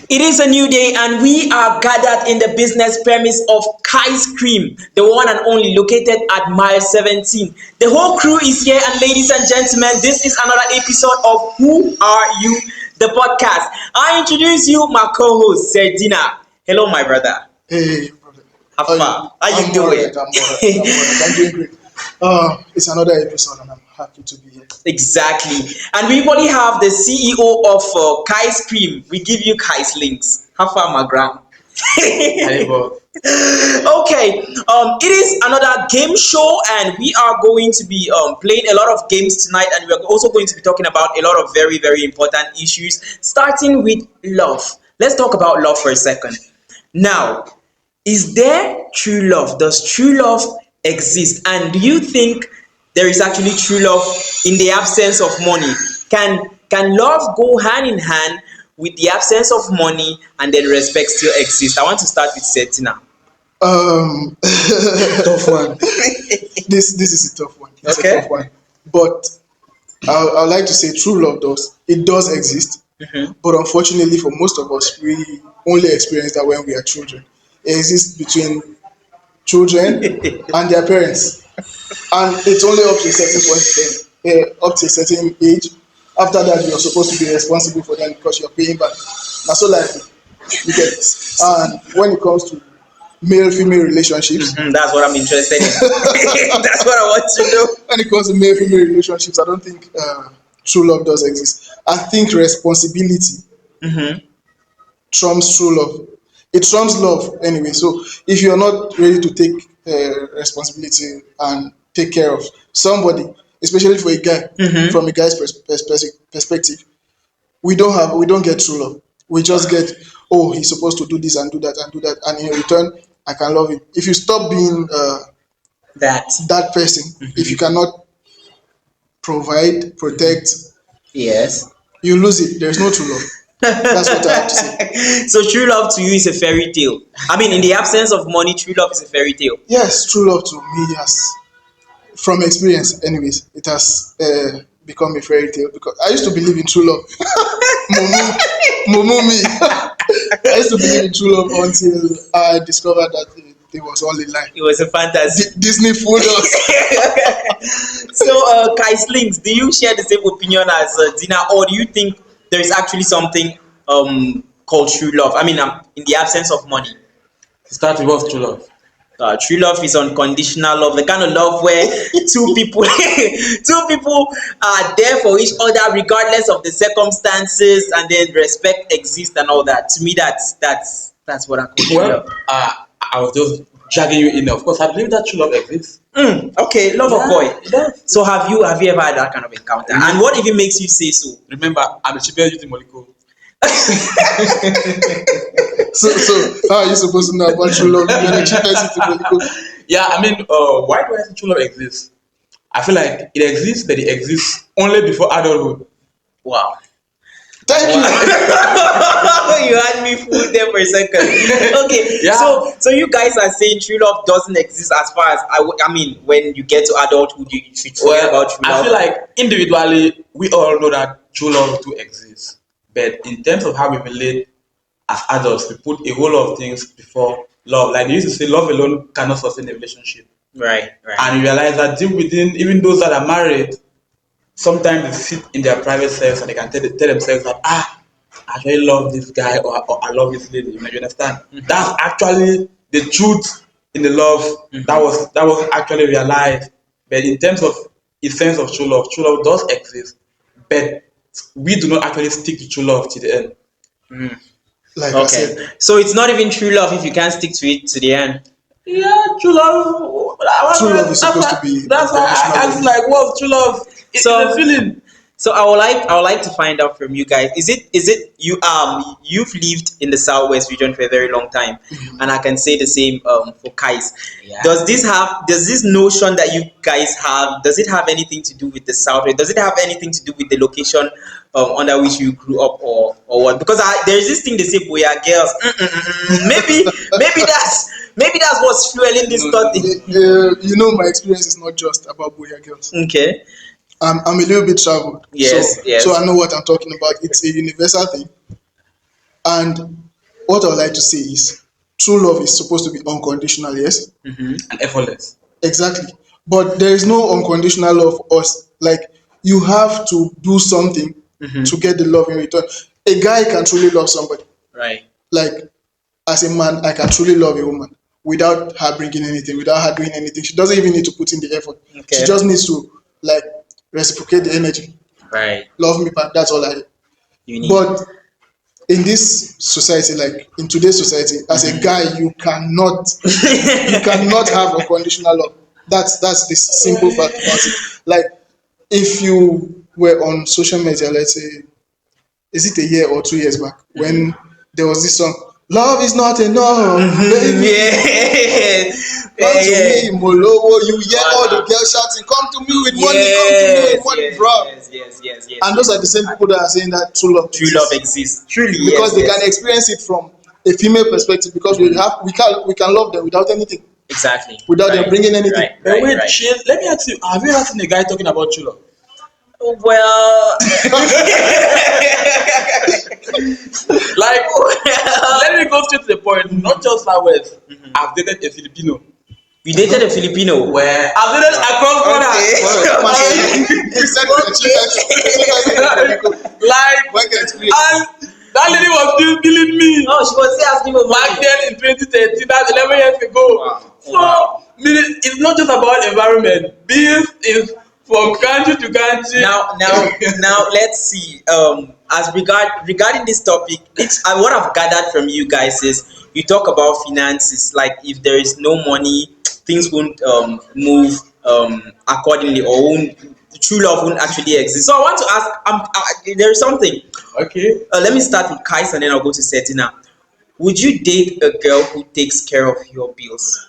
It is a new day, and we are gathered in the business premise of Kai's Cream, the one and only located at mile 17. The whole crew is here, and ladies and gentlemen, this is another episode of Who Are You, the podcast. I introduce you, my co-host, Serdina. Hello, my brother. Hey, brother. How far? How you doing? I'm doing great. It's another episode, and I'm happy to be here. Exactly. And we only have the CEO of Kai's Cream. We give you Kai's links. How far, my grand? Okay. It is another game show, and we are going to be playing a lot of games tonight, and we're also going to be talking about a lot of very, very important issues, starting with love. Let's talk about love for a second. Now, is there true love? Does true love exist? And do you think there is actually true love in the absence of money? Can love go hand in hand with the absence of money and then respect still exist? I want to start with Setina. Tough one. This is a tough one. It's Okay. a tough one. But I like to say true love does exist. But unfortunately for most of us, we only experience that when we are children. It exists between children and their parents. And it's only up to a certain point, up to a certain age. After that, you're supposed to be responsible for them because you're paying back. That's so like you get. And when it comes to male-female relationships, That's what I'm interested in. That's what I want to know. when it comes to male-female relationships, I don't think true love does exist. I think responsibility trumps true love. It trumps love anyway. So if you're not ready to take responsibility and take care of somebody, especially for a guy, from a guy's perspective, we don't get true love. We just get, oh, he's supposed to do this and do that and do that, and in return, I can love him. If you stop being that person, if you cannot provide, protect, Yes. you lose it. There's no true love. That's what I have to say. So true love to you is a fairy tale. I mean, in the absence of money, true love is a fairy tale. Yes, true love to me has, from experience, anyways, it has become a fairy tale because I used to believe in true love. Mumu me. I used to believe in true love until I discovered that it was all a lie. It was a fantasy. Disney fooled us. So, Kai's links, do you share the same opinion as Dina, or do you think there is actually something called true love? I mean, in the absence of money. Start with what's true love. True love is unconditional love, the kind of love where two people are there for each other regardless of the circumstances, and then respect exists and all that. To me, that's what I call true Well, love. I was just dragging you in. Of course, I believe that true love exists. Okay, love of boy. Yeah. So have you ever had that kind of encounter? And what even makes you say so? Remember, I'm the cheapest using molecule. So how are you supposed to know about true love? You're the cheapest in the world. Yeah, I mean, why do I think true love exists? I feel like it exists, but it exists only before adulthood. Wow. Thank you. You had me fooled there for a second. Okay, Yeah. so you guys are saying true love doesn't exist as far as I mean, when you get to adulthood, you should forget about true love. I feel like individually, we all know that true love do exist. But in terms of how we relate as adults, we put a whole lot of things before love. Like they used to say, love alone cannot sustain a relationship. Right. And you realize that deep within, even those that are married, sometimes they sit in their private selves and they can tell themselves that, I actually love this guy or I love this lady. You understand? That's actually the truth in the love that was actually realized. But in terms of essence of true love does exist. But we do not actually stick to true love to the end. Like I Okay. said, So it's not even true love if you can't stick to it to the end. Yeah, true love. True love is supposed to be That's why I asked, like, what's true love? It's So- a feeling. So I would like to find out from you guys. Is it you've lived in the Southwest region for a very long time, and I can say the same for Kais. Yeah. Does this notion that you guys have, does it have anything to do with the Southwest? Does it have anything to do with the location under which you grew up, or what? Because there's this thing they say, boy, girls. Maybe that's what's fueling this thought. my experience is not just about boya girls. Okay. I'm a little bit traveled. Yes, so, yes. So I know what I'm talking about. It's a universal thing. And what I would like to say is true love is supposed to be unconditional, yes? And effortless. Exactly. But there is no unconditional love for us. Like you have to do something to get the love in return. A guy can truly love somebody. Right. Like as a man, I can truly love a woman without her bringing anything, without her doing anything. She doesn't even need to put in the effort. Okay. She just needs to like reciprocate the energy. Right. Love me back. That's all I. You need. But in this society, like in today's society, as a guy, you cannot have unconditional love. That's the simple fact about it. Like if you were on social media, let's say, is it a year or 2 years back when there was this song, "Love is not enough, baby." Yeah. Come to me, Molowo. You hear all the girls shouting, "Come to me with money, come to me with money, bro." Yes. And those are the same people that are saying that true love True love exists. Truly, because they yes. can experience it from a female perspective because we can love them without anything, Exactly. without them bringing anything. Right. But wait, Shane, let me ask you, have you ever seen a guy talking about true love? Well, Like, let me go straight to the point. Not just Southwest. I've dated a Filipino. you dated a Filipino. Where I've dated across borders. Like, and that lady was still killing me. Oh, she was still asking for Back money. then in 2013, that's 11 years ago. Wow. So, meaning it's not just about environment. This is from country to country. Now, let's see. As regarding this topic, what I've gathered from you guys is you talk about finances. Like if there is no money, things won't move accordingly, or true love won't actually exist. So I want to ask. There's something. Okay. Let me start with Kais and then I'll go to Setina. Would you date a girl who takes care of your bills?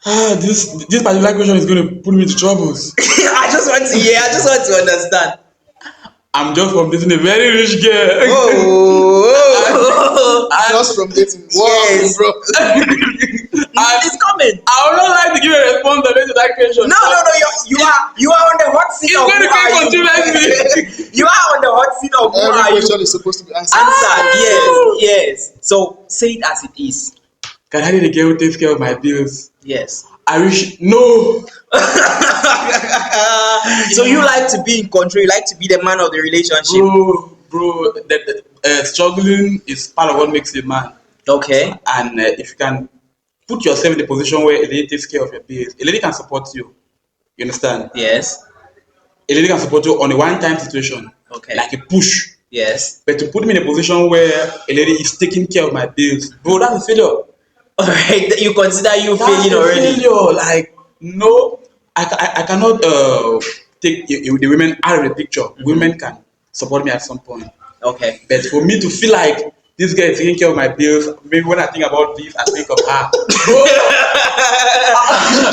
This particular question is going to put me into troubles. I just want to understand. I'm just from dating a very rich girl. Oh, Just from dating. Wow, Yes. bro. it's coming. I would not like to give a response to that question. No. You are on the hot seat. It's Of going to who are create you? controversy. You are on the hot seat of who Every are you? question is supposed to be answered. Answer. Yes. So say it as it is. Can I date a girl who takes care of my bills? Yes. I wish no. So you like to be in control. You like to be the man of the relationship. Bro, struggling is part of what makes you a man. Okay. And if you can put yourself in a position where a lady takes care of your bills, a lady can support you. You understand? Yes. A lady can support you on a one-time situation, Okay. like a push. Yes. But to put me in a position where a lady is taking care of my bills, bro, that's a failure. All right. You consider you That's failing a already. failure. Like, no, I cannot take the women out of the picture. Women can support me at some point. Okay. But for me to feel like this guy is taking care of my bills, maybe when I think about this, I think of her.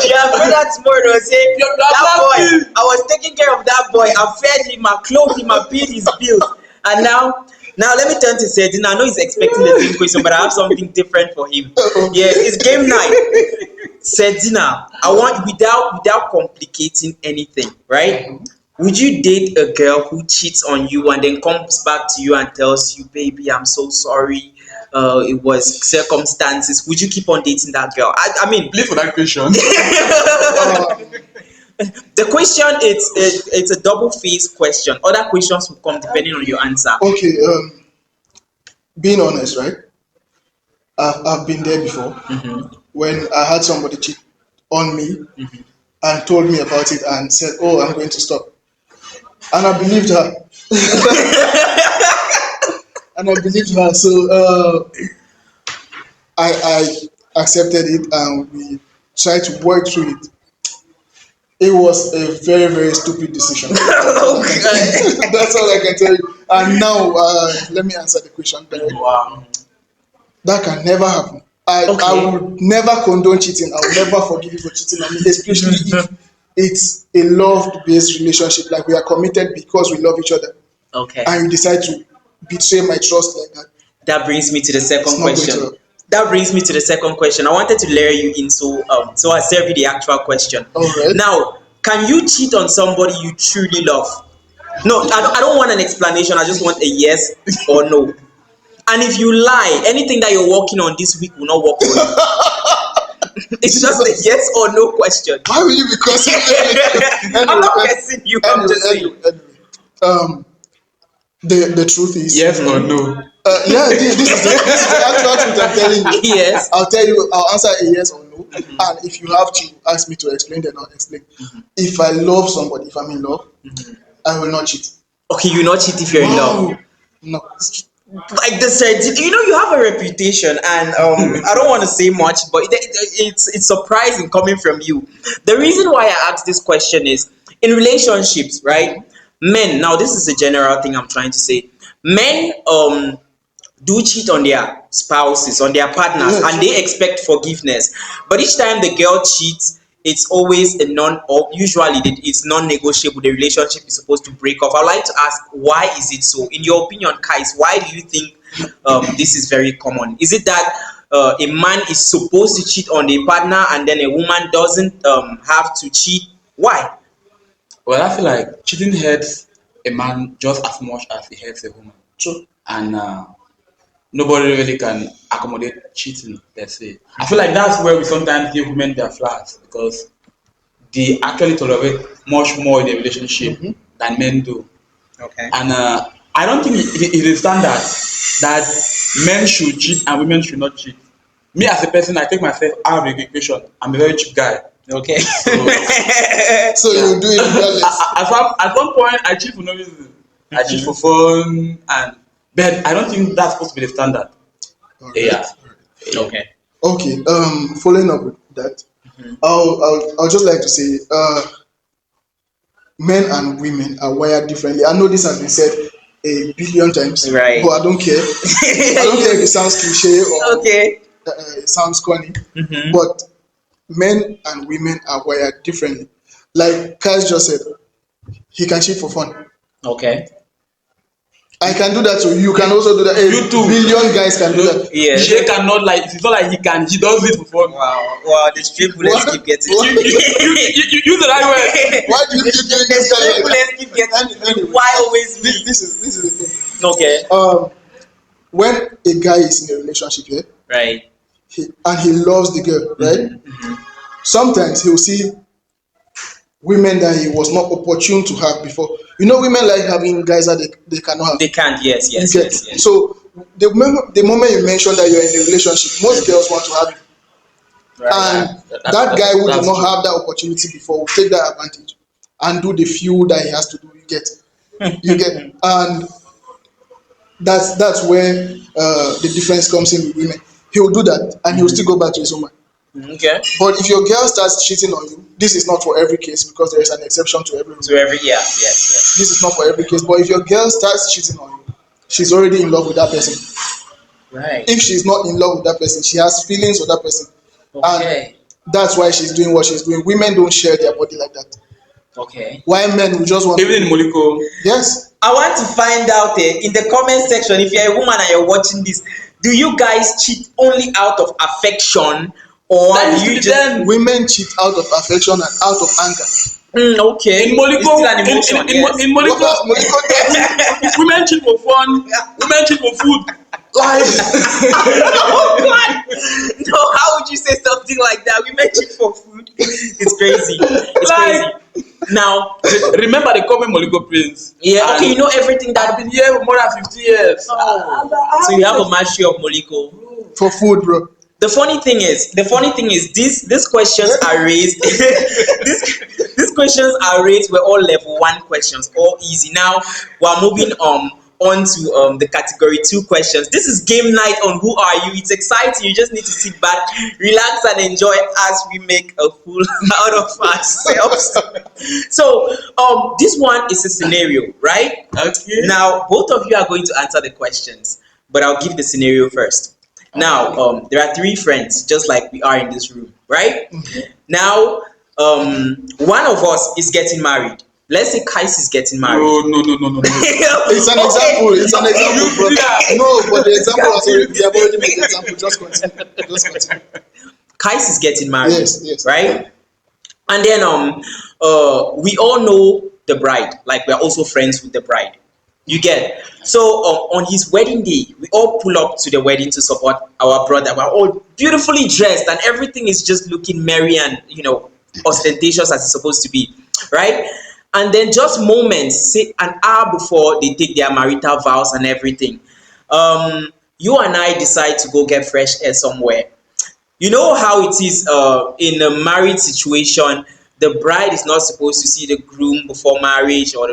Yeah, brother tomorrow will say, that boy, I was taking care of that boy. I fed him, I clothed him, I paid his bills. And now let me turn to Sedina. I know he's expecting the same question, but I have something different for him. Yeah, it's game night. Sedina, I want without complicating anything, right? Would you date a girl who cheats on you and then comes back to you and tells you, "Baby, I'm so sorry. It was circumstances." Would you keep on dating that girl? I mean, Please for that question. the question it's a double-faced question. Other questions will come depending on your answer. Okay, being honest, right? I've been there before when I had somebody cheat on me and told me about it and said, "Oh, I'm going to stop," and I believed her. So I accepted it and we tried to work through it. It was a very, very stupid decision. Okay. That's all I can tell you. And now, let me answer the question directly. Wow. That can never happen. I would never condone cheating. I would never forgive you for cheating on me, especially if it's a love-based relationship. Like we are committed because we love each other, Okay. and you decide to betray my trust like that. That brings me to the second It's not going question. to- That brings me to the second question. I wanted to layer you in, so I serve you the actual question. All right. Now, can you cheat on somebody you truly love? No, I don't want an explanation. I just want a yes or no. And if you lie, anything that you're working on this week will not work for you. It's just a yes or no question. Why will you be cursing me? I'm not cursing you. I'm just saying. Anyway. Um, the truth is, Yes or no? yeah, this is the actual truth I'm telling you. Yes. I'll answer a yes or no. And if you have to ask me to explain, then I'll explain. If I love somebody, if I'm in love, I will not cheat. Okay, you not cheat if you're in love. No. Like they said, you have a reputation, and I don't want to say much, but it's surprising coming from you. The reason why I asked this question is in relationships, right? Men, now this is a general thing I'm trying to say. Men do cheat on their spouses, on their partners, Yes. and they expect forgiveness. But each time the girl cheats, it's always a or usually it's non-negotiable. The relationship is supposed to break off. I'd like to ask, why is it so? In your opinion, Kais, why do you think this is very common? Is it that a man is supposed to cheat on a partner and then a woman doesn't have to cheat? Why? Well, I feel like cheating hurts a man just as much as it hurts a woman. True. And nobody really can accommodate cheating, let's say. I feel like that's where we sometimes give women their flags because they actually tolerate much more in a relationship than men do. Okay. And I don't think it is a standard that men should cheat and women should not cheat. Me as a person, I take myself out of the equation. I'm a very cheap guy. Okay. So you do it regardless. At one point, I cheat for no reason. I cheat for fun, but I don't think that's supposed to be the standard. Alright. Yeah. Okay. Okay. Following up with that, I'll just like to say, men and women are wired differently. I know this has been said a billion times, Right. but I don't care. I don't care if it sounds cliche or Okay. it sounds corny, Mhm. but men and women are wired differently. Like Kaz just said, he can cheat for fun. Okay. I can do that too. You can also do that. A You too. billion guys can do that. Yeah. Shay cannot like. It's not like he can. He does it for fun. Wow, the straight bullets What? keep getting. What? You use the right word. Why do you keep doing The this kind straight of bullets keep getting. Anyway. Why always me? This is the thing. Okay. When a guy is in a relationship, yeah, Right. and he loves the girl, right? Sometimes he'll see women that he was not opportune to have before. You know, women like having guys that they cannot have. They can't. Yes. You Yes. get? Yes. Yes. So the moment you mention that you're in a relationship, most girls want to have you. And that guy who did that's not true. have that opportunity before will take that advantage and do the few that he has to do. You get, and that's where the difference comes in with women. He will do that and he will still go back to his woman. Okay. But if your girl starts cheating on you, this is not for every case because there is an exception to every rule. So every yes. This is not for every case. But if your girl starts cheating on you, she's already in love with that person. Right. If she's not in love with that person, she has feelings for that person. Okay. That's why she's doing what she's doing. Women don't share their body like that. Okay. Why men will just want Even in Moliko, yes. I want to find out in the comment section, if you're a woman and you're watching this, do you guys cheat only out of affection, or That do used to you be just them. Women cheat out of affection and out of anger. okay? in Moliko, It's still an emotion. Yes. in Moliko, women cheat for fun. Women cheat for food. Like Oh God! No, how would you say something like that? We make it for food. It's crazy. It's Like- crazy. Now, remember they call me Moliko Prince. yeah, okay, And you know everything I've that. been here for more than 50 years. So you have a mastery of Moliko. For food, bro. The funny thing is, these questions are raised. these questions are raised. Were all level 1 questions, all easy. Now we're moving on to the category 2 questions. This is game night on Who Are You? It's exciting. You just need to sit back, relax, and enjoy as we make a fool out of ourselves. So this one is a scenario, right? Okay. Now both of you are going to answer the questions, but I'll give the scenario first. Now, there are 3 friends, just like we are in this room, right? Now, one of us is getting married. Let's say Kais is getting married. No. It's an example. It's an example, bro. No, but the example has already, we have already made the example. Just continue. Just continue. Kais is getting married, Yes. right? And then we all know the bride. Like we're also friends with the bride. You get. So on his wedding day, we all pull up to the wedding to support our brother. We're all beautifully dressed, and everything is just looking merry and ostentatious as it's supposed to be, right? And then just moments, say an hour before they take their marital vows and everything, you and I decide to go get fresh air somewhere. You know how it is in a married situation. The bride is not supposed to see the groom before marriage, or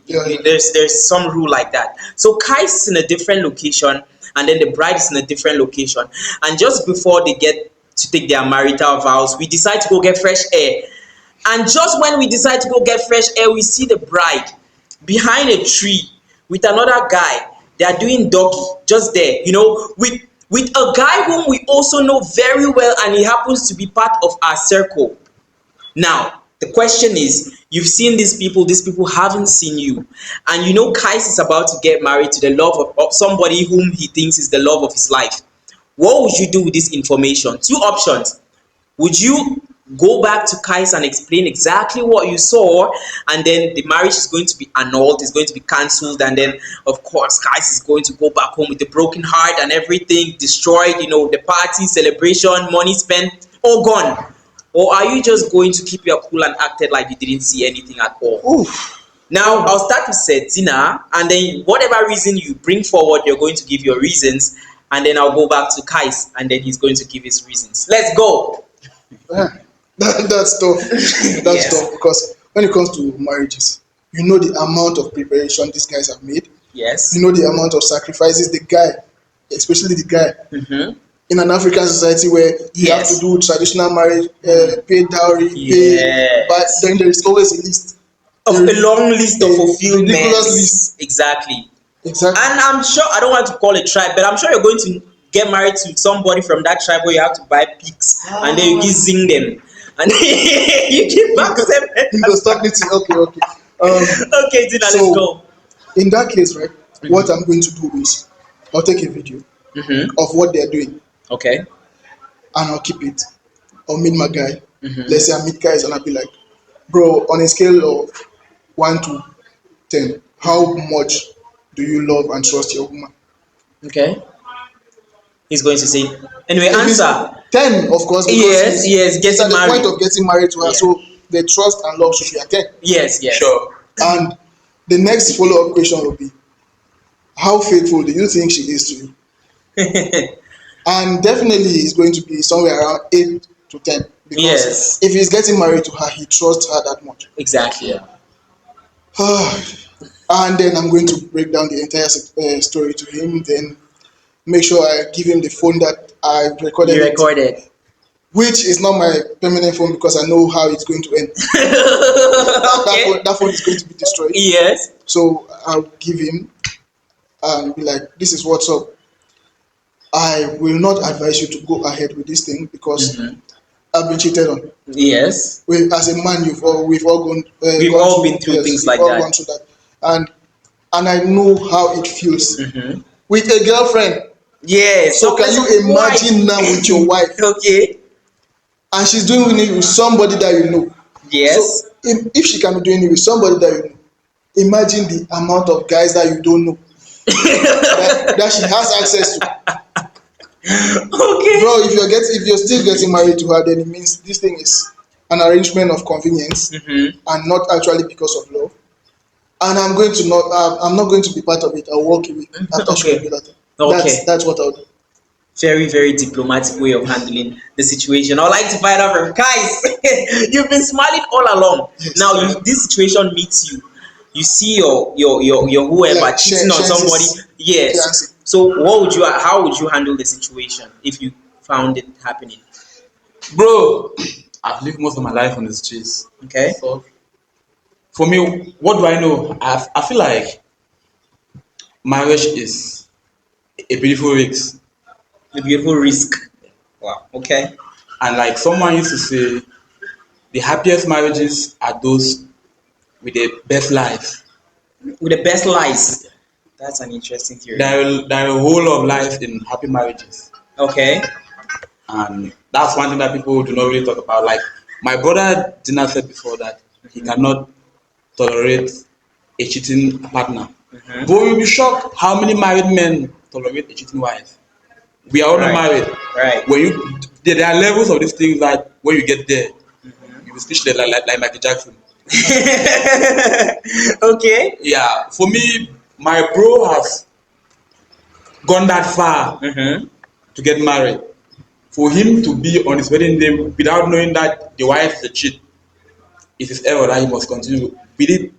Yeah. there's some rule like that. So Kais is in a different location, and then the bride is in a different location. And just before they get to take their marital vows, we decide to go get fresh air. And just when we decide to go get fresh air, we see the bride behind a tree with another guy. They are doing doggy just there, with a guy whom we also know very well, and he happens to be part of our circle. Now, the question is, you've seen these people haven't seen you. And Kais is about to get married to the love of somebody whom he thinks is the love of his life. What would you do with this information? Two options. Would you go back to Kais and explain exactly what you saw, and then the marriage is going to be annulled, it's going to be cancelled, and then of course Kais is going to go back home with a broken heart and everything destroyed, the party, celebration, money spent, all gone? Or are you just going to keep your cool and acted like you didn't see anything at all? Oof. Now, I'll start with Sedzina, and then whatever reason you bring forward, you're going to give your reasons, and then I'll go back to Kais, and then he's going to give his reasons. Let's go. Yeah. That's tough. That's Yes. tough because when it comes to marriages, you know the amount of preparation these guys have made. Yes. You know the amount of sacrifices the guy, especially the guy, Mm-hmm. in an African society where you have Yes. to do traditional marriage, pay dowry, Yes. but then there is always a list. Of a long list of A fulfillments. ridiculous list. Exactly. Exactly. And I'm sure, I don't want to call it tribe, but I'm sure you're going to get married to somebody from that tribe where you have to buy pigs, and then you give zing them, and you give back them. He was talking to okay. Okay, Tina, So- let's go. In that case, right, what I'm going to do is I'll take a video Mm-hmm. of what they're doing Okay. and I'll keep it. I'll meet my guy. Mm-hmm. Let's say I meet guys and I'll be like, bro, on a scale of 1 to 10, how much do you love and trust your woman? Okay. He's going to say, anyway, If it's answer. 10, of course. Because Yes, yes, it's getting at the married. point of getting married to her, Yeah. so the trust and love should be at 10. Yes, yes. Sure. And the next follow-up question will be, how faithful do you think she is to you? And definitely it's going to be somewhere around 8 to 10. Because Yes. if he's getting married to her, he trusts her that much. Exactly. And then I'm going to break down the entire story to him, then make sure I give him the phone that I recorded, You it, recorded. which is not my permanent phone because I know how it's going to end. Okay. That phone is going to be destroyed. Yes. So I'll give him and be like, this is what's up. I will not advise you to go ahead with this thing because I've been cheated on. Yes. As a man, we've all gone. We've gone all been through things we've like all that. Gone through that, and I know how it feels Mm-hmm. with a girlfriend. Yes. So can you imagine now with your wife, Okay. and she's doing it with somebody that you know? Yes. So if she can be doing it with somebody that you know, imagine the amount of guys that you don't know that she has access to. Okay. Bro, if you're still getting married to her, then it means this thing is an arrangement of convenience Mm-hmm. and not actually because of love. And I'm not going to be part of it. I'll walk away after she Okay. will do that. Okay. That's what I'll do. Very, very diplomatic way of handling the situation. I'd like to find out from guys. You've been smiling all along. Yes. Now, this situation meets you. You see your whoever Like, cheating on chances. somebody. Yes. Chances. So, how would you handle the situation if you found it happening? Bro, I've lived most of my life on the streets. Okay. So, for me, what do I know? I feel like marriage is a beautiful risk. The beautiful risk. Wow. Okay. And like someone used to say, the happiest marriages are those with the best life. With the best lies. That's an interesting theory. There are a whole lot of life in happy marriages. Okay. And that's one thing that people do not really talk about. Like my brother Dina said before that he cannot tolerate a cheating partner. Mhm. But you'll be shocked how many married men tolerate a cheating wife. We are all not Right. married. Right. When you there are levels of these things that when you get there, you will speechless like Michael Jackson. Okay. Yeah, for me, my bro has gone that far Mm-hmm. to get married. For him to be on his wedding day without knowing that the wife is a cheat, it is error that he must continue with it.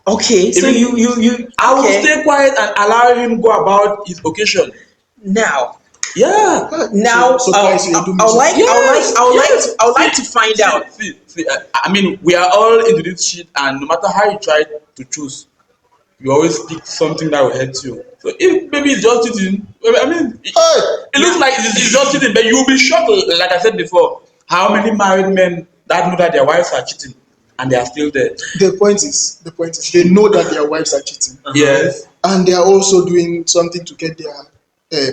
Okay. So Even you I will okay. stay quiet and allow him go about his occasion. Now, Yeah. now, So guys, you're doing I would like, something. I would like, I would like Yes. to, I would like to find out. I mean, we are all into this shit, and no matter how you try to choose, you always pick something that will hurt you. So if maybe it's just cheating, I mean, Hey, it looks like it's just cheating, but you'll be shocked, like I said before, how many married men that know that their wives are cheating and they are still there. the point is, they know that their wives are cheating, Yes. and they are also doing something to get their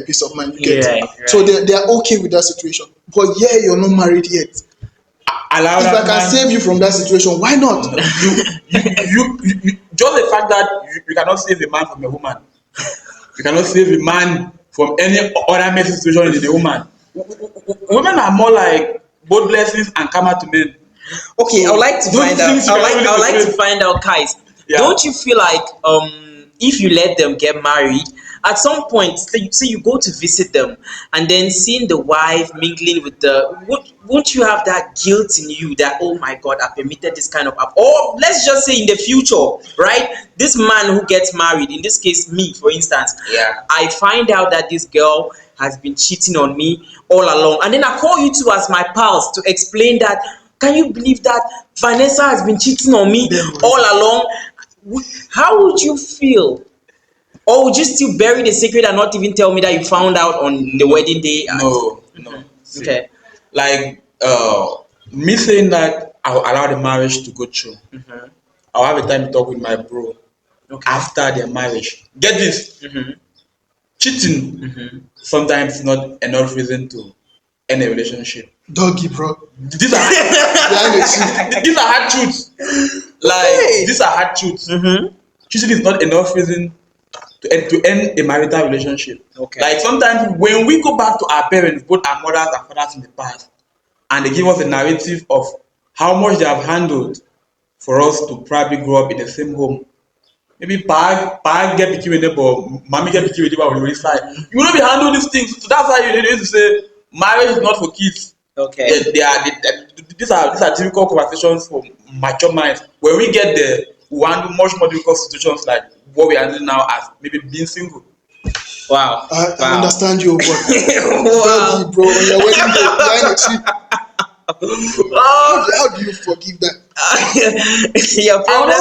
peace of mind. You get? Right, So right. they are okay with that situation. But yeah, you're not married yet. Allow If I that can man. save you from that situation, why not? Just the fact that you cannot save a man from a woman, you cannot save a man from any other messy situation in a woman. Women are more like both blessings and karma to men. Okay, I would like to Those find out. things you cannot really I would like to separate. find out, guys. Yeah. Don't you feel like if you let them get married, at some point, say you go to visit them, and then seeing the wife mingling with the, won't you have that guilt in you that, oh my God, I permitted this kind of, or let's just say in the future, right? This man who gets married, in this case me, for instance, Yeah. I find out that this girl has been cheating on me all along, and then I call you two as my pals to explain that. Can you believe that Vanessa has been cheating on me all along? How would you feel? Or would you still bury the secret and not even tell me that you found out on the wedding day? No. See, Okay. like me saying that I'll allow the marriage to go through. Mhm. I'll have a time to talk with my bro Okay. after their marriage. Get this, Mhm. cheating Mhm. sometimes is not enough reason to end a relationship. Doggy, bro. These are Behind the tree. these are hard truths. Like Okay. these are hard truths. Mhm. Cheating is not enough reason to end a marital relationship. Okay. Like sometimes when we go back to our parents, both our mothers and fathers in the past, and they give us a narrative of how much they have handled for us to probably grow up in the same home. Maybe pa get pikin with neighbor, mommy get pikin with neighbor on the other side. You will not be handling these things. So that's why you need to say marriage is not for kids. Okay. These are difficult conversations for mature minds. When we get there, we handle much more difficult situations like what we are doing now as maybe being single. Wow. I Wow. understand you, but Wow. doggy, bro, on your wedding day behind the tree. Oh. How do you forgive that? Your problem.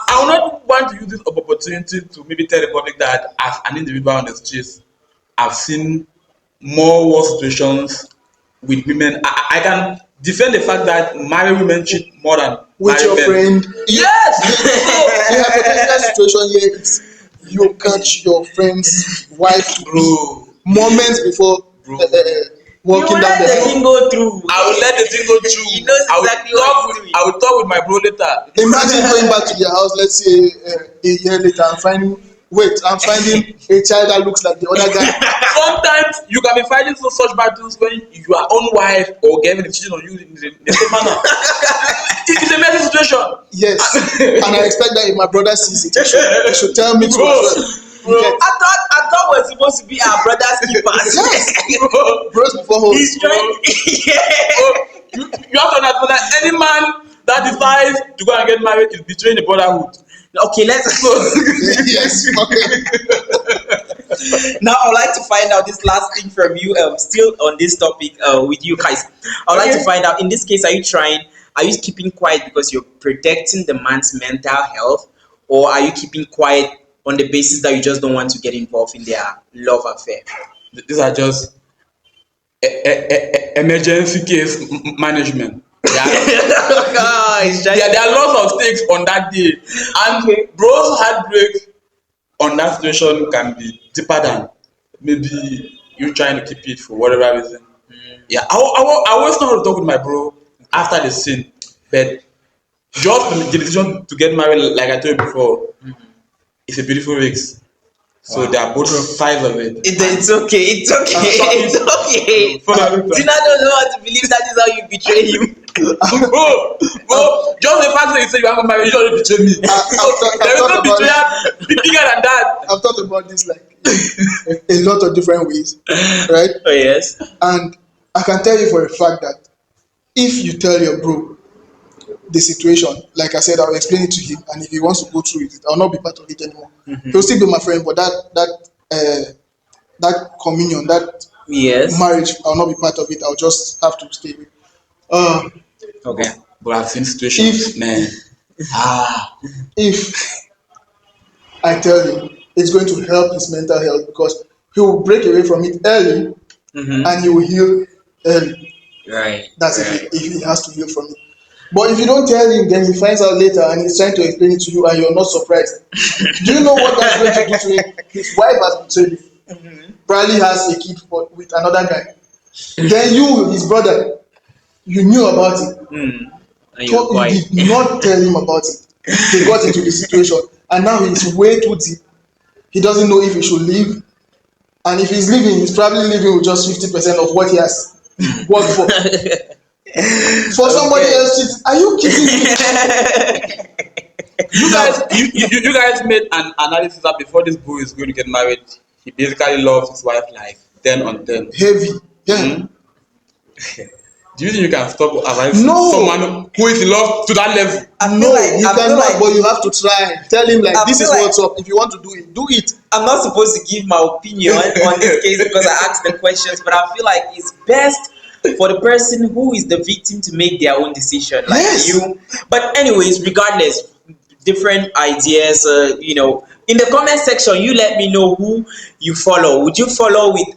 I will not want to use this opportunity to maybe tell the public that as an individual on the streets, I've seen more war situations with women. I can defend the fact that married women cheat more than With married your men. friend. Yes. The hypothetical situation here is you catch your friend's wife to be Bro, moments before Bro. You walking down let the the hall. thing go through. I will let the thing go through. He knows exactly what he's doing. I will talk with my bro later. Imagine going back to their house, let's say a year later, and finding a child that looks like the other guy. Sometimes you can be fighting such battles when your own wife or girlfriend is cheating on you in the same manner. It is a messy situation. Yes, and I expect that if my brother sees it, he should tell me to Bro, as well. bro. Yes. I thought we're supposed to be our brother's keepers. Bros before hoes. He's trying. Yeah. You have to understand that any man that decides to go and get married is betraying the brotherhood. Okay, let's go. Yes. Okay. Now I'd like to find out this last thing from you. Still on this topic, with you guys. I'd like to Okay. find out, in this case, are you keeping quiet because you're protecting the man's mental health, or are you keeping quiet on the basis that you just don't want to get involved in their love affair? These are just emergency case management. Guys, There are lots of stakes on that day, and Okay. bro's heartbreak on that situation can be deeper than maybe you trying to keep it for whatever reason. Yeah, I always know how to talk with my bro after the scene, but just the decision to get married, like I told you before, it's a beautiful risk. So they are both sides of it. It's okay. It's okay. It's okay. For that reason. Tina doesn't want to believe that is how you betray him. bro, just the fact that you say you haven't married, you don't betray me. There is no betrayal bigger than that. I've thought about this like a lot of different ways, right? Oh yes. And I can tell you for a fact that if you tell your bro the situation, like I said, I'll explain it to him, and if he wants to go through it, I'll not be part of it anymore. He'll still be my friend, but that communion, that Yes. marriage, I'll not be part of it. I'll just have to stay with. Okay. But I've seen situations, man. If I tell him it's going to help his mental health because he will break away from it early and he will heal early. Right. That's if he has to heal from it. But if you don't tell him, then he finds out later and he's trying to explain it to you and you're not surprised. Do you know what that's going to do to him? His wife has betrayed him. Probably has a kid with another guy. Then you, his brother, you knew about it. And you're You quiet. did not tell him about it. They got into the situation and now he's way too deep. He doesn't know if he should leave. And if he's leaving, he's probably leaving with just 50% of what he has worked for. For somebody else, are you kidding me? You guys made an analysis that before this boy is going to get married, he basically loves his wife like 10 on 10. Heavy. Yeah. Do you think you can stop No. someone who is in love to that level? No, you cannot, but you have to try. Tell him like this is what's up. If you want to do it, do it. I'm not supposed to give my opinion on this case because I asked the questions, but I feel like it's best for the person who is the victim to make their own decision, like Yes. you. But anyways, regardless, different ideas. In the comment section, you let me know who you follow. Would you follow with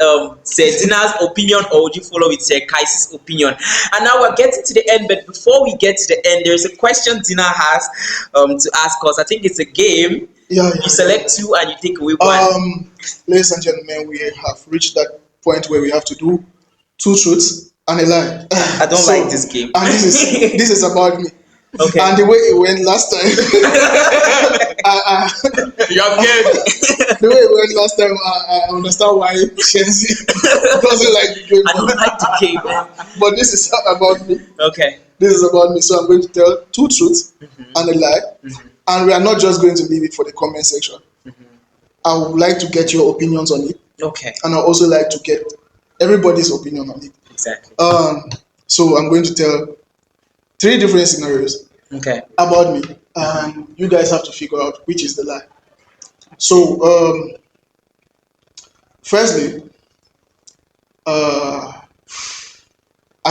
Sir Dina's opinion, or would you follow with Sir Kai's opinion? And now we're getting to the end, but before we get to the end, there's a question Dina has to ask us. I think it's a game. Yeah. You select two and you take away one. Ladies and gentlemen, we have reached that point where we have to do two truths and a lie. I don't like this game. And this is about me. Okay. And the way it went last time, You have scared. the way it went last time, I understand why Shenzi doesn't like the game. I don't like the game, man. But this is about me. Okay. This is about me. So I'm going to tell two truths and a lie. And we are not just going to leave it for the comment section. I would like to get your opinions on it. Okay. And I also like to get everybody's opinion on it. Exactly. So I'm going to tell three different scenarios Okay. about me, and you guys have to figure out which is the lie. So, firstly, I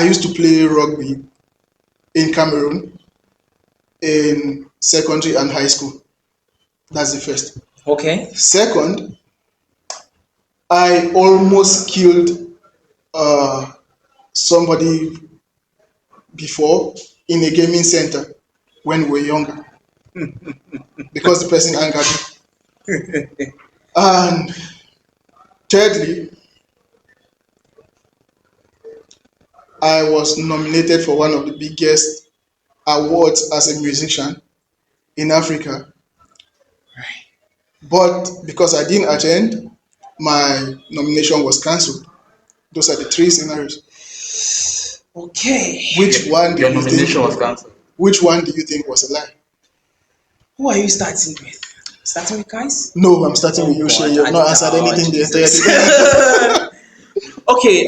used to play rugby in Cameroon in secondary and high school. That's the first. Okay. Second, I almost killed somebody before in a gaming center when we were younger because the person angered me. And thirdly, I was nominated for one of the biggest awards as a musician in Africa. But because I didn't attend, my nomination was cancelled. Those are the three scenarios. Okay. Which one do Your you think? nomination was cancelled. Which one do you think was a lie? Who are you starting with? Starting with guys? No, I'm starting with you, Shay. You have not answered anything the entire day. Okay.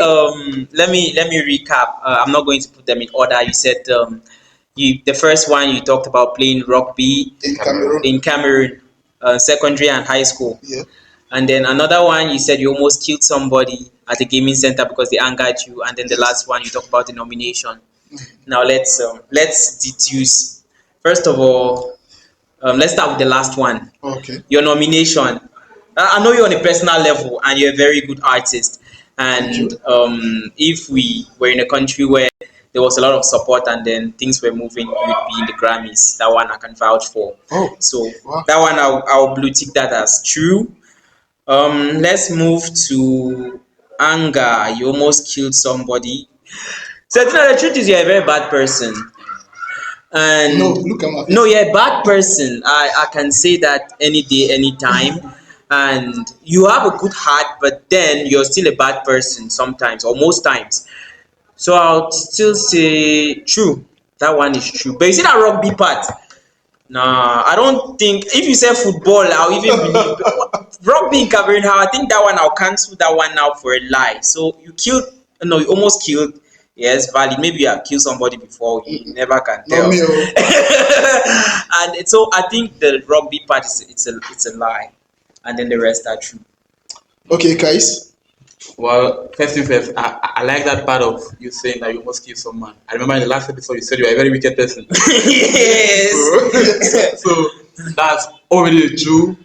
Let me recap. I'm not going to put them in order. You said the first one you talked about playing rugby In Cameroon. in Cameroon, secondary and high school. Yeah. And then another one, you said you almost killed somebody at a gaming center because they angered you. And then the last one, you talked about the nomination. Now let's deduce. First of all, let's start with the last one. Okay. Your nomination. I know you're on a personal level and you're a very good artist. And if we were in a country where there was a lot of support and then things were moving, you'd be in the Grammys. That one I can vouch for. Oh. So Wow. that one I'll blue tick that as true. Let's move to anger. You almost killed somebody. So the truth is you're a very bad person. No, And look at my no, face. you're a bad person. I can say that any day, anytime. And you have a good heart, but then you're still a bad person sometimes or most times. So I'll still say true. That one is true. But you see that rugby part? Nah, I don't think if you say football, I'll even believe rugby in Cameroon. How I think that one I'll cancel that one now for a lie. So you killed, no, you almost killed. Yes, valid. Maybe you have killed somebody before. You never can Not tell. me. Oh. And so I think the rugby part is it's a lie, and then the rest are true. Okay, guys. Well, first thing first, I like that part of you saying that you must kill someone. I remember in the last episode you said you are a very wicked person. Yes. So that's already true.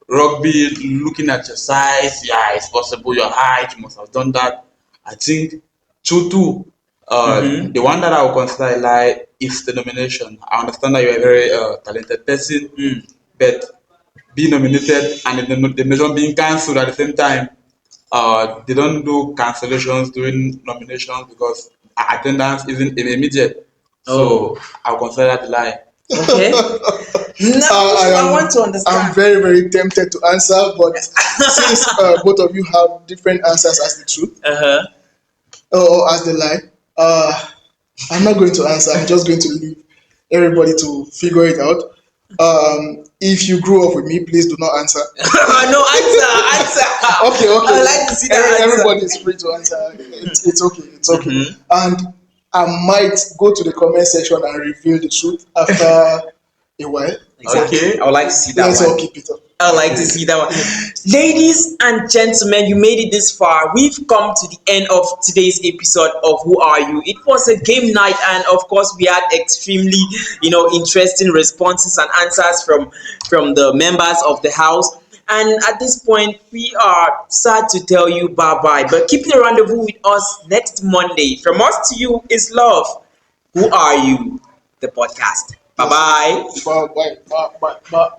Rugby, looking at your size, yeah, it's possible. Your height, you must have done that. I think true too. Mm-hmm. The one that I would consider a lie is the nomination. I understand that you're a very talented person, Mm. but being nominated and the nomination being cancelled at the same time, they don't do cancellations during nominations because attendance isn't immediate. Oh, So I'll consider that a lie. okay. Now I I want to am I'm understand. very very tempted to answer, but since both of you have different answers as the truth Uh-huh. or as the lie, I'm not going to answer. I'm just going to leave everybody to figure it out. If you grew up with me, please do not answer. No answer. Okay, I okay. would like to see that answer. Everybody is free to answer. It's okay. It's okay. Mhm. And I might go to the comment section and reveal the truth after a while. Exactly. Okay. I would like to see that Let's all one. keep it up. I would like to see that one. Ladies and gentlemen, you made it this far. We've come to the end of today's episode of Who Are You? It was a game night, and of course, we had extremely, interesting responses and answers from the members of the house. And at this point, we are sad to tell you bye bye. But keep the rendezvous with us next Monday. From us to you is love. Who are you? The podcast. Bye bye. Bye, bye, bye, bye, bye.